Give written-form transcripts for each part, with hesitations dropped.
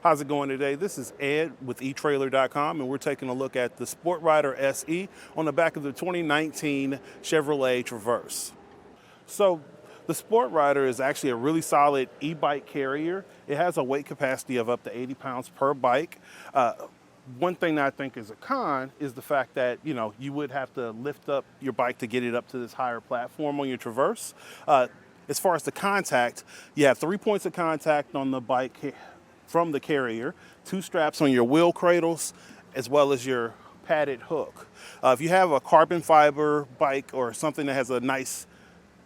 How's it going today? This is Ed with eTrailer.com, and we're taking a look at the Sport Rider SE on the back of the 2019 Chevrolet Traverse. So the Sport Rider is actually a really solid e-bike carrier. It has a weight capacity of up to 80 pounds per bike. One thing that I think is a con is the fact that, you would have to lift up your bike to get it up to this higher platform on your Traverse. As far as the contact, you have 3 points of contact on the bike from the carrier, 2 straps on your wheel cradles, as well as your padded hook. If you have a carbon fiber bike or something that has a nice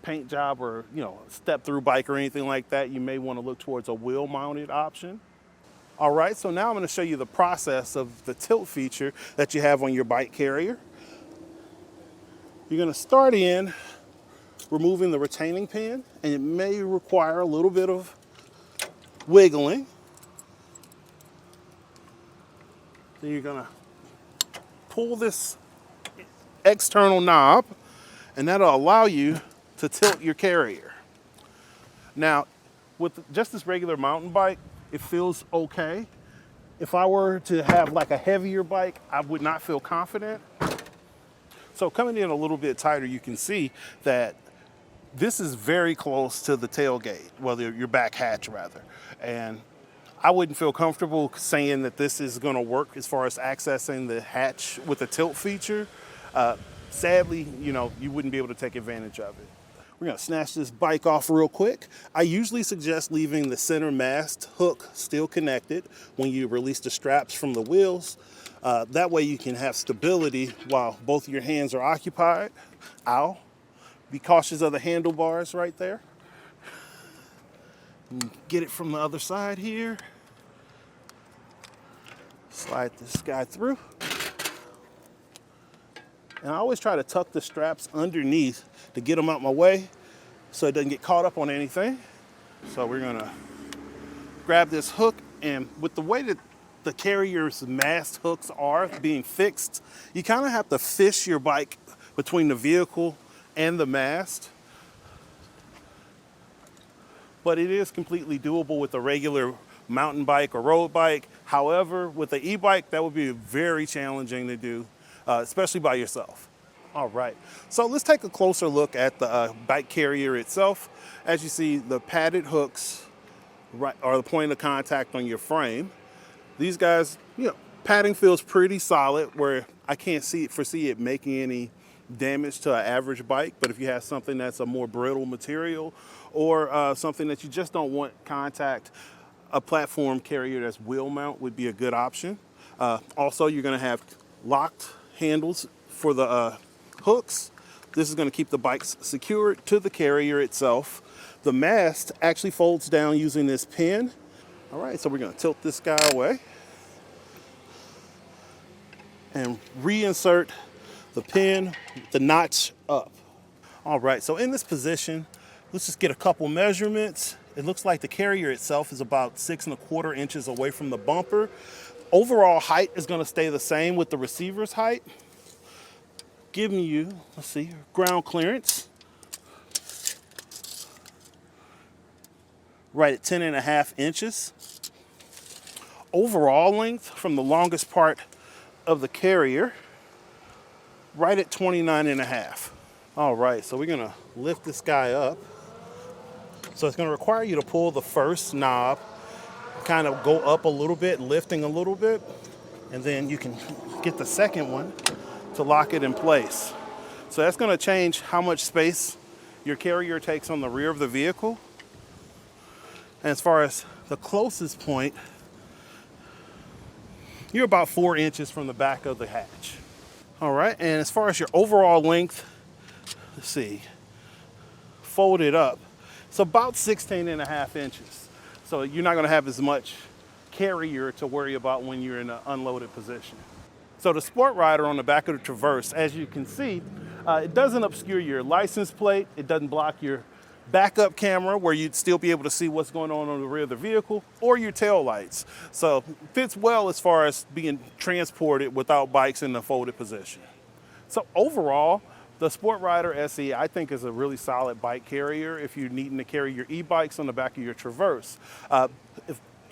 paint job or step through bike or anything like that, you may want to look towards a wheel mounted option. All right, so now I'm going to show you the process of the tilt feature that you have on your bike carrier. You're going to start in removing the retaining pin, and it may require a little bit of wiggling. Then you're going to pull this external knob, and that'll allow you to tilt your carrier. Now, with just this regular mountain bike, it feels okay. If I were to have like a heavier bike, I would not feel confident. So coming in a little bit tighter, you can see that this is very close to the tailgate, well, your back hatch rather. And I wouldn't feel comfortable saying that this is gonna work as far as accessing the hatch with the tilt feature. Sadly, you wouldn't be able to take advantage of it. We're gonna snatch this bike off real quick. I usually suggest leaving the center mast hook still connected when you release the straps from the wheels. That way you can have stability while both your hands are occupied. Ow. Be cautious of the handlebars right there. Get it from the other side here. Slide this guy through. And I always try to tuck the straps underneath to get them out my way so it doesn't get caught up on anything. So we're gonna grab this hook, and with the way that the carrier's mast hooks are being fixed, you kind of have to fish your bike between the vehicle and the mast. But it is completely doable with a regular mountain bike or road bike. However, with the e-bike, that would be very challenging to do, especially by yourself. All right, so let's take a closer look at the bike carrier itself. As you see, the padded hooks are the point of contact on your frame. These guys, padding feels pretty solid where I can't foresee it making any damage to an average bike. But if you have something that's a more brittle material or something that you just don't want contact, a platform carrier that's wheel mount would be a good option. Also, you're gonna have locked handles for the hooks. This is going to keep the bikes secured to the carrier itself. The mast actually folds down using this pin. All right, so we're going to tilt this guy away and reinsert the pin, the notch up. All right, so in this position, let's just get a couple measurements. It looks like the carrier itself is about 6¼ inches away from the bumper. Overall height is going to stay the same with the receiver's height, giving you, let's see, ground clearance right at 10½ inches. Overall length from the longest part of the carrier, right at 29½. All right, so we're gonna lift this guy up. So it's gonna require you to pull the first knob, kind of go up a little bit, lifting a little bit, and then you can get the second one to lock it in place. So that's going to change how much space your carrier takes on the rear of the vehicle. And as far as the closest point, you're about 4 inches from the back of the hatch. All right, and as far as your overall length, let's see, folded up, it's about 16½ inches. So you're not going to have as much carrier to worry about when you're in an unloaded position. So the Sport Rider on the back of the Traverse, as you can see, it doesn't obscure your license plate. It doesn't block your backup camera where you'd still be able to see what's going on the rear of the vehicle, or your tail lights. So it fits well as far as being transported without bikes in the folded position. So overall, the Sport Rider SE, I think, is a really solid bike carrier if you're needing to carry your e-bikes on the back of your Traverse.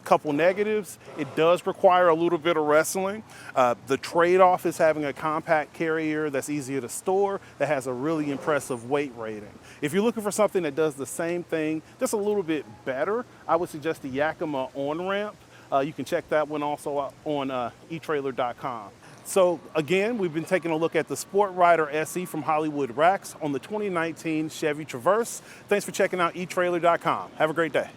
Couple negatives, it does require a little bit of wrestling. The trade-off is having a compact carrier that's easier to store, that has a really impressive weight rating. If you're looking for something that does the same thing, just a little bit better, I would suggest the Yakima on-ramp. You can check that one also on eTrailer.com. So again, we've been taking a look at the Sport Rider SE from Hollywood Racks on the 2019 Chevy Traverse. Thanks for checking out eTrailer.com. Have a great day.